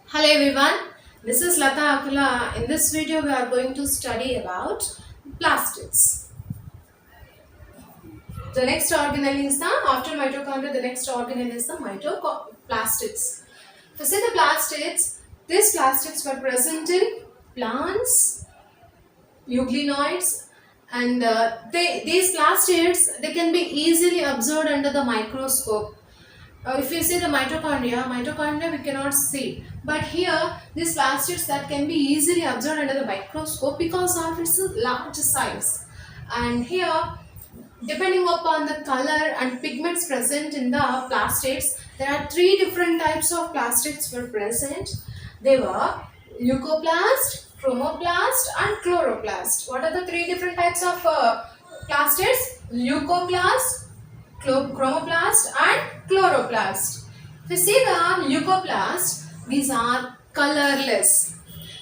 Hello everyone, this is Lata Akula. In this video, we are going to study about plastids. The next organelle is after mitochondria, the next organelle is the plastids. If you see the plastids, these plastids were present in plants, euglenoids, and these plastids they can be easily observed under the microscope. If you see the mitochondria we cannot see. But here, these plastids that can be easily observed under the microscope because of its large size. And here, depending upon the color and pigments present in the plastids, there are three different types of plastids were present. They were leucoplast, chromoplast, and chloroplast. What are the three different types of plastids? Leucoplast, chromoplast and chloroplast. If you see the leucoplast, these are colorless.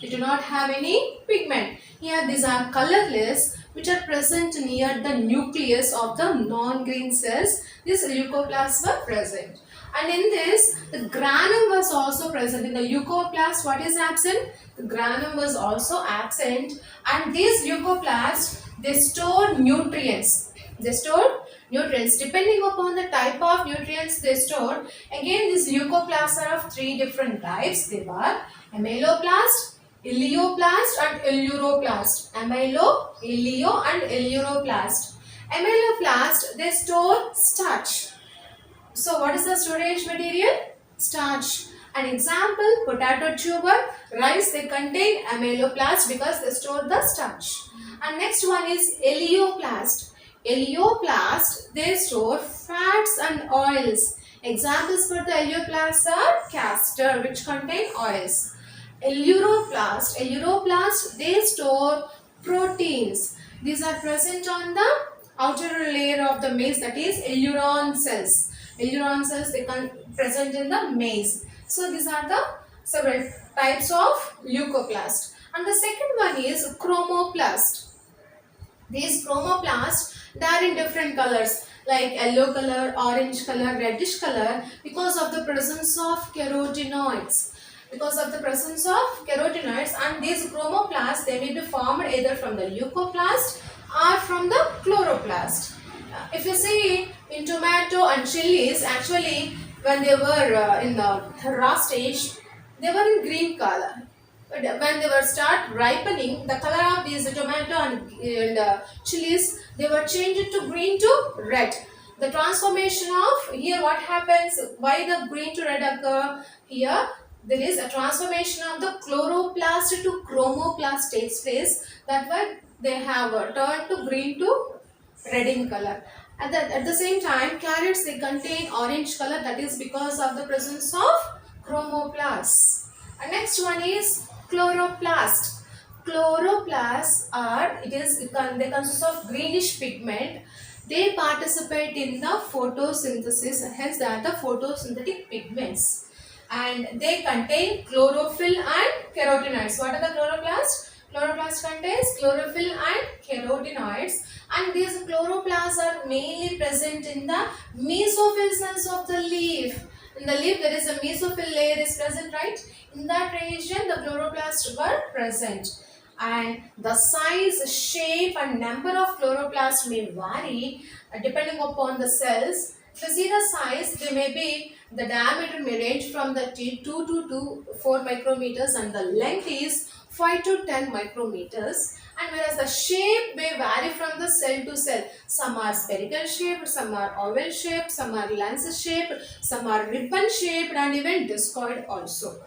They do not have any pigment. Here these are colorless which are present near the nucleus of the non-green cells. These leucoplasts were present. And in this, the granum was also present. In the leucoplast, what is absent? The granum was also absent. And these leucoplasts, they store nutrients. They store nutrients depending upon the type of nutrients they store. Again, these leucoplasts are of three different types. They were amyloplast, ileoplast and eleuroplast. Ileo and eleuroplast. Amyloplast, they store starch. So what is the storage material? Starch. An example, potato tuber, rice, they contain amyloplast because they store the starch. And next one is eleoplast. Eleoplast, they store fats and oils. Examples for the eleoplast are castor, which contain oils. Eleuroplast, they store proteins. These are present on the outer layer of the maize, that is eleuron cells. Eleuron cells, they can present in the maize. So these are the several types of leucoplast. And the second one is chromoplast. These chromoplasts, they are in different colors like yellow color, orange color, reddish color because of the presence of carotenoids. And these chromoplasts, they may be formed either from the leucoplast or from the chloroplast. If you see in tomato and chilies, actually when they were in the raw stage, they were in green color. But when they were start ripening, the color of these tomato and chilies, they were changed to green to red. The transformation of here, what happens? Why the green to red occur? Here there is a transformation of the chloroplast to chromoplast takes place. That way they have turned to green to red in color. At the same time, carrots, they contain orange color. That is because of the presence of chromoplasts. And next one is chloroplast. Chloroplasts they consist of greenish pigment. They participate in the photosynthesis, hence they are the photosynthetic pigments. And they contain chlorophyll and carotenoids. What are the chloroplasts? Chloroplast contains chlorophyll and carotenoids, and these chloroplasts are mainly present in the mesophyll cells of the leaf. In the leaf, there is a mesophyll layer is present, right? In that region, the chloroplasts were present. And the size, shape and number of chloroplasts may vary depending upon the cells. If you see the size, the diameter may range from the 2 to 4 micrometers and the length is 5 to 10 micrometers. And whereas the shape may vary from the cell to cell. Some are spherical shaped, some are oval shaped, some are lance shaped, some are ribbon shaped and even discoid also.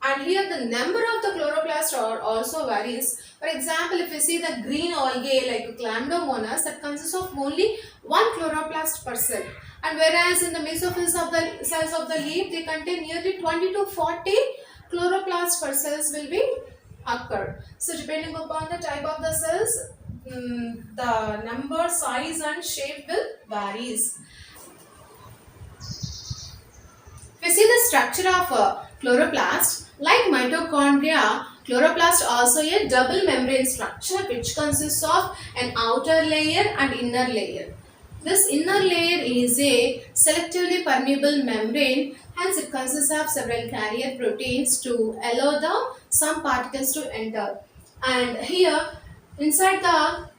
And here the number of the chloroplasts also varies. For example, if you see the green algae like Chlamydomonas, that consists of only one chloroplast per cell. And whereas in the mesophylls of the cells of the leaf, they contain nearly 20 to 40 chloroplasts per cells will be occur. So depending upon the type of the cells, the number, size and shape will varies. We see the structure of a chloroplast. Like mitochondria, chloroplast also a double membrane structure which consists of an outer layer and inner layer. This inner layer is a selectively permeable membrane, hence it consists of several carrier proteins to allow the some particles to enter. And here inside the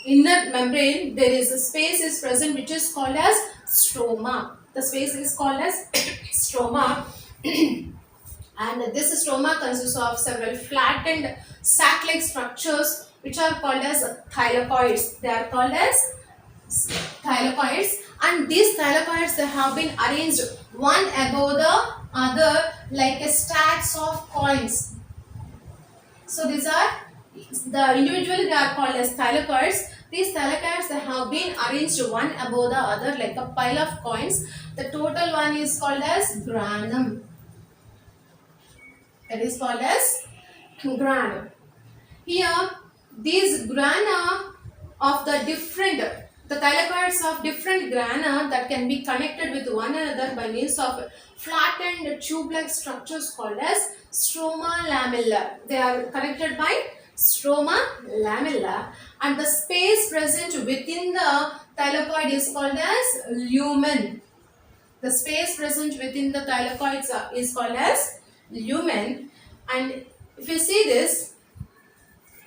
inner membrane there is a space is present which is called as stroma. The space is called as stroma. And this stroma consists of several flattened sac-like structures which are called as thylakoids. They are called as thylakoids, and these thylakoids they have been arranged one above the other like a stacks of coins. So these are the individually they are called as thylakoids. These thylakoids they have been arranged one above the other like a pile of coins. The total one is called as granum. It is called as granum. Here, these grana of the thylakoids of different grana that can be connected with one another by means of flattened tube-like structures called as stroma lamella. They are connected by stroma lamella, and the space present within the thylakoid is called as lumen. The space present within the thylakoids is called as lumen. And if you see this,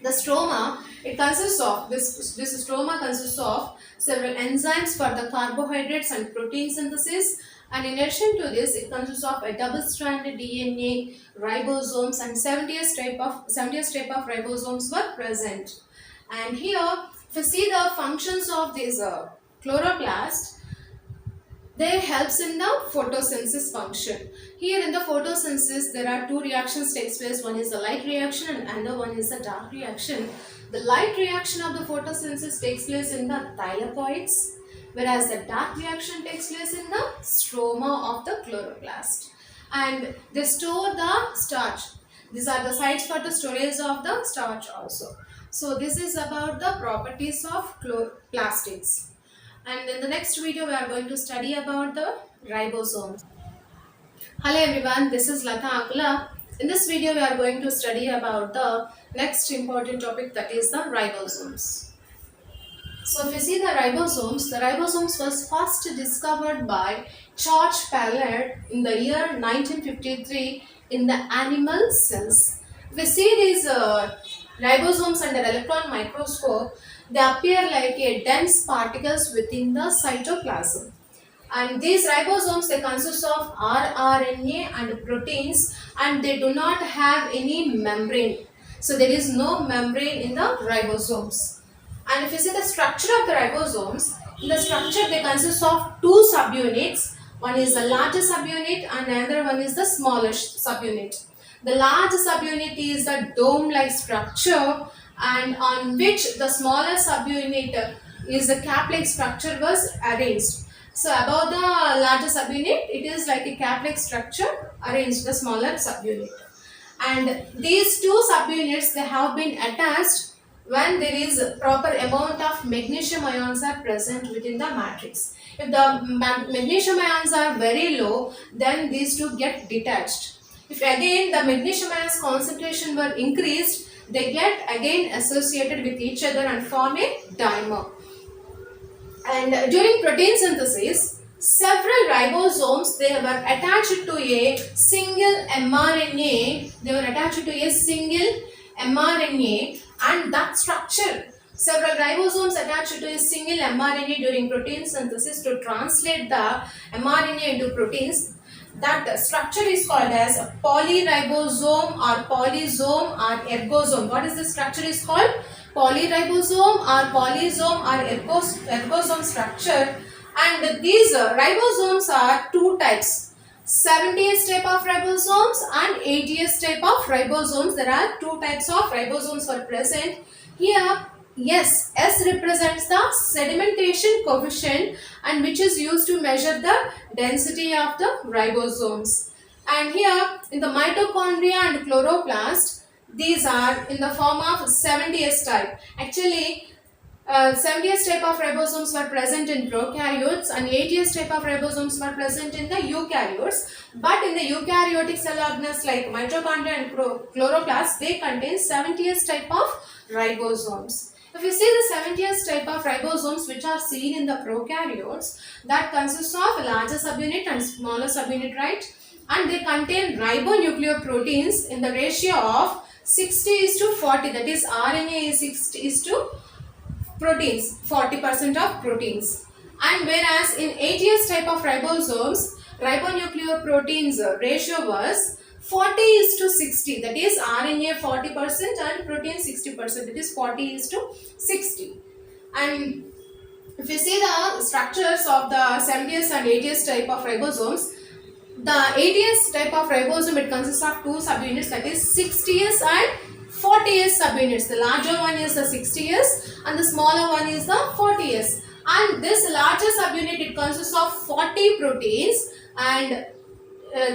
the stroma, it consists of this stroma consists of several enzymes for the carbohydrates and protein synthesis, and in addition to this it consists of a double-stranded DNA, ribosomes, and 70th type of ribosomes were present. And here if you see the functions of this chloroplast, they helps in the photosynthesis function. Here in the photosynthesis, there are two reactions takes place. One is the light reaction and another one is the dark reaction. The light reaction of the photosynthesis takes place in the thylakoids, whereas the dark reaction takes place in the stroma of the chloroplast. And they store the starch. These are the sites for the storage of the starch also. So this is about the properties of plastics. And in the next video we are going to study about the ribosomes. Hello everyone, this is Lata Akula. In this video we are going to study about the next important topic, that is the ribosomes. So if you see the ribosomes was first discovered by George Pallard in the year 1953 in the animal cells. If you see these ribosomes under electron microscope, they appear like a dense particles within the cytoplasm. And these ribosomes they consist of rRNA and proteins, and they do not have any membrane. So there is no membrane in the ribosomes. And if you see the structure of the ribosomes, in the structure they consist of two subunits. One is the larger subunit and another one is the smaller subunit. The large subunit is the dome-like structure, and on which the smaller subunit is the cap-like structure was arranged. So above the larger subunit, it is like a cap-like structure arranged the smaller subunit. And these two subunits they have been attached when there is proper amount of magnesium ions are present within the matrix. If the magnesium ions are very low, then these two get detached. If again the magnesium ions concentration were increased, they get again associated with each other and form a dimer. And during protein synthesis, several ribosomes they were attached to a single mRNA. They were attached to a single mRNA, and that structure, several ribosomes attached to a single mRNA during protein synthesis to translate the mRNA into proteins. That structure is called as polyribosome or polysome or ergosome. What is the structure is called? Polyribosome or polysome or ergosome structure. And these ribosomes are two types: 70th type of ribosomes and 80th type of ribosomes. There are two types of ribosomes were present. Here yes, S represents the sedimentation coefficient, and which is used to measure the density of the ribosomes. And here in the mitochondria and chloroplast, these are in the form of 70th type. Actually 70th type of ribosomes were present in prokaryotes and 80th type of ribosomes were present in the eukaryotes. But in the eukaryotic cell organisms like mitochondria and chloroplasts, they contain 70th type of ribosomes. If you see the 70th type of ribosomes which are seen in the prokaryotes, that consists of a larger subunit and smaller subunit, right? And they contain ribonucleoproteins in the ratio of 60:40, that is RNA is 60 is to proteins, 40% of proteins. And whereas in 80th type of ribosomes, ribonucleoproteins ratio was 40:60, that is RNA 40% and protein 60%, that is 40:60. And if you see the structures of the 70th and 80th type of ribosomes, the 80th type of ribosome, it consists of two subunits, that is 60th and 40th subunits. The larger one is the 60th and the smaller one is the 40th. And this larger subunit, it consists of 40 proteins and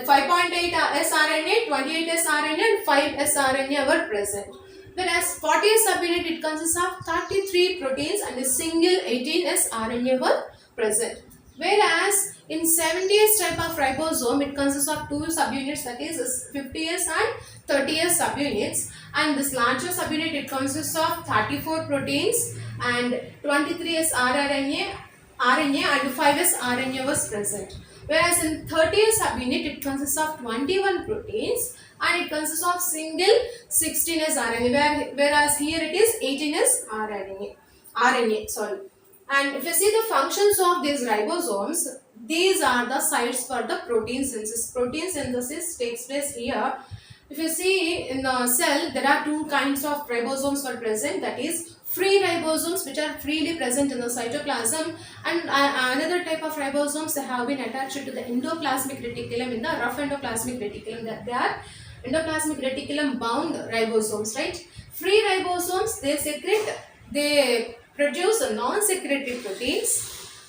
5.8 sRNA, 28 sRNA and 5 sRNA were present. Whereas 40th subunit, it consists of 33 proteins and a single 18 sRNA were present. Whereas in 70th type of ribosome, it consists of two subunits, that is 50th and 30th subunits. And this larger subunit, it consists of 34 proteins and 23 sRNA and 5 sRNA was present. Whereas in 30th subunit, it consists of 21 proteins and it consists of single 16 sRNA, whereas here it is 18 RNA. Sorry. And if you see the functions of these ribosomes, these are the sites for the protein synthesis. Protein synthesis takes place here. If you see in the cell, there are two kinds of ribosomes are present, that is free ribosomes which are freely present in the cytoplasm, and another type of ribosomes that have been attached to the endoplasmic reticulum in the rough endoplasmic reticulum, that they are endoplasmic reticulum bound ribosomes, right? Free ribosomes, they produce non-secretory proteins,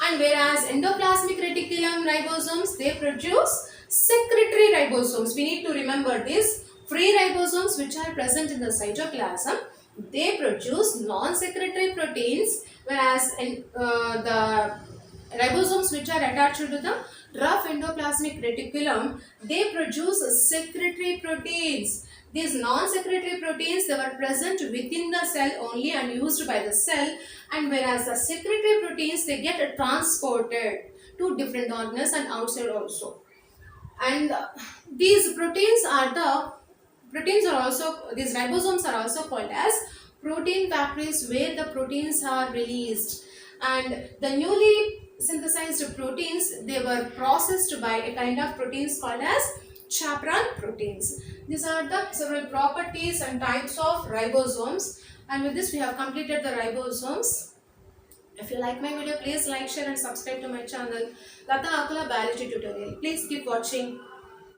and whereas endoplasmic reticulum ribosomes, they produce secretory ribosomes. We need to remember this. Free ribosomes which are present in the cytoplasm, they produce non-secretory proteins, whereas the ribosomes which are attached to the rough endoplasmic reticulum, they produce secretory proteins. These non-secretory proteins, they were present within the cell only and used by the cell, and whereas the secretory proteins, they get transported to different organs and outside also. And these these ribosomes are also called as protein factories, where the proteins are released, and the newly synthesized proteins, they were processed by a kind of proteins called as chaperone proteins. These are the several properties and types of ribosomes, and with this we have completed the ribosomes. If you like my video, please like, share and subscribe to my channel Lata Akula Biology Tutorial. Please keep watching.